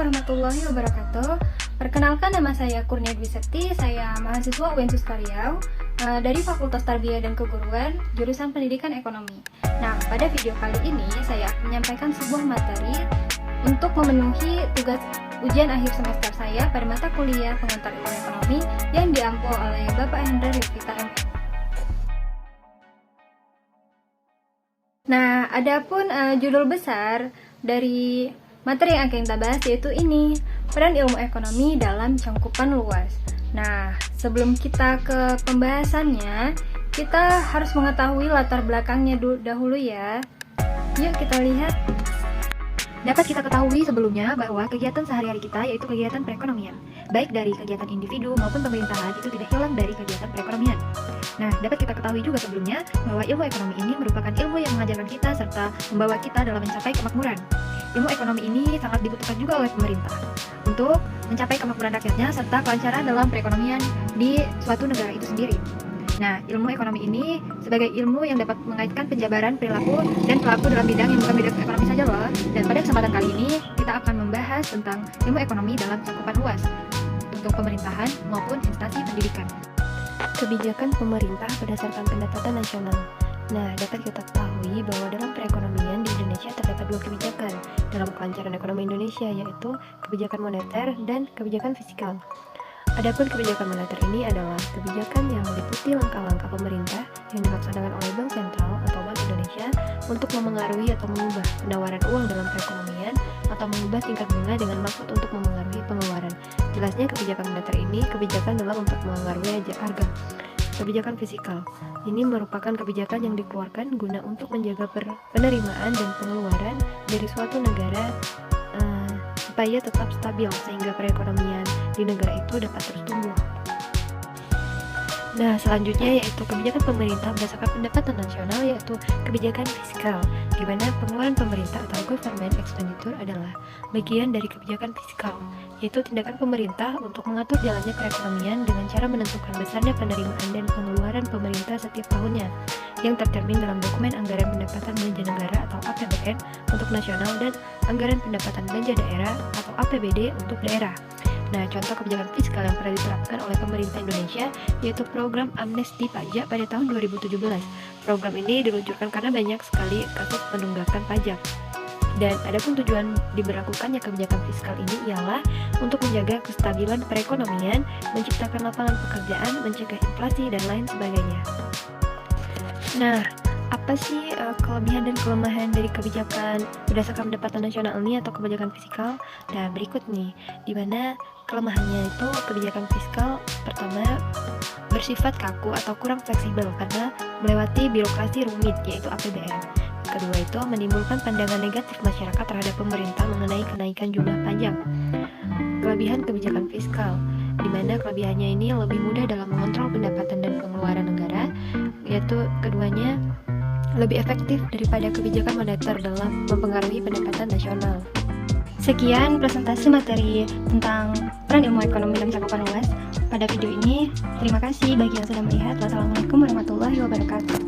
warahmatullahi wabarakatuh. Perkenalkan, nama saya Kurnia Dwi Sekti, saya mahasiswa UIN Riau dari Fakultas Tarbiyah dan Keguruan, jurusan Pendidikan Ekonomi. Nah, pada video kali ini saya akan menyampaikan sebuah materi untuk memenuhi tugas ujian akhir semester saya pada mata kuliah pengantar ilmu ekonomi yang diampu oleh Bapak Hendra Rifita MM. Nah, adapun judul besar dari materi yang akan kita bahas yaitu ini, peran ilmu ekonomi dalam cakupan luas. Nah, sebelum kita ke pembahasannya, kita harus mengetahui latar belakangnya dahulu ya. Yuk kita lihat. Dapat kita ketahui sebelumnya bahwa kegiatan sehari-hari kita yaitu kegiatan perekonomian, baik dari kegiatan individu maupun pemerintahan, itu tidak hilang dari kegiatan perekonomian. Nah, dapat kita ketahui juga sebelumnya bahwa ilmu ekonomi ini merupakan ilmu yang mengajarkan kita serta membawa kita dalam mencapai kemakmuran. Ilmu ekonomi ini sangat dibutuhkan juga oleh pemerintah untuk mencapai kemakmuran rakyatnya serta kelancaran dalam perekonomian di suatu negara itu sendiri. Nah, ilmu ekonomi ini sebagai ilmu yang dapat mengaitkan penjabaran perilaku dan pelaku dalam bidang yang bukan bidang ekonomi saja loh. Dan pada kesempatan kali ini kita akan membahas tentang ilmu ekonomi dalam cakupan luas untuk pemerintahan maupun instansi pendidikan. Kebijakan pemerintah berdasarkan pendapatan nasional. Nah, dapat kita ketahui bahwa dalam perekonomian di Indonesia terdapat dua kebijakan dalam kelancaran ekonomi Indonesia, yaitu kebijakan moneter dan kebijakan fiskal. Adapun kebijakan moneter ini adalah kebijakan yang meliputi langkah-langkah pemerintah yang dilaksanakan oleh Bank Sentral atau Bank Indonesia untuk memengaruhi atau mengubah penawaran uang dalam perekonomian atau mengubah tingkat bunga dengan maksud untuk memengaruhi pengeluaran. Jelasnya kebijakan moneter ini kebijakan dalam untuk memengaruhi harga. Kebijakan fiskal ini merupakan kebijakan yang dikeluarkan guna untuk menjaga penerimaan dan pengeluaran dari suatu negara supaya tetap stabil sehingga perekonomian di negara itu dapat terus tumbuh. Nah, selanjutnya yaitu kebijakan pemerintah berdasarkan pendapatan nasional, yaitu kebijakan fiskal, di mana pengeluaran pemerintah atau government expenditure adalah bagian dari kebijakan fiskal, yaitu tindakan pemerintah untuk mengatur jalannya perekonomian dengan cara menentukan besarnya penerimaan dan pengeluaran pemerintah setiap tahunnya, yang tercermin dalam dokumen anggaran pendapatan belanja negara atau APBN untuk nasional dan anggaran pendapatan belanja daerah atau APBD untuk daerah. Nah, contoh kebijakan fiskal yang pernah diterapkan oleh pemerintah Indonesia yaitu program amnesti pajak pada tahun 2017. Program ini diluncurkan karena banyak sekali kasus penunggakan pajak. Dan adapun tujuan diberlakukannya kebijakan fiskal ini ialah untuk menjaga kestabilan perekonomian, menciptakan lapangan pekerjaan, mencegah inflasi, dan lain sebagainya. Nah, apa sih kelebihan dan kelemahan dari kebijakan berdasarkan pendapatan nasional ini atau kebijakan fiskal? Nah, berikut nih, di mana kelemahannya itu kebijakan fiskal pertama bersifat kaku atau kurang fleksibel karena melewati birokrasi rumit yaitu APBN. Kedua itu menimbulkan pandangan negatif masyarakat terhadap pemerintah mengenai kenaikan jumlah pajak. Kelebihan kebijakan fiskal, di mana kelebihannya ini lebih mudah dalam mengontrol pendapatan dan pengeluaran negara, yaitu keduanya lebih efektif daripada kebijakan moneter dalam mempengaruhi pendapatan nasional. Sekian presentasi materi tentang peran ilmu ekonomi dalam cakupan luas pada video ini. Terima kasih bagi yang sudah melihat. Wassalamualaikum warahmatullahi wabarakatuh.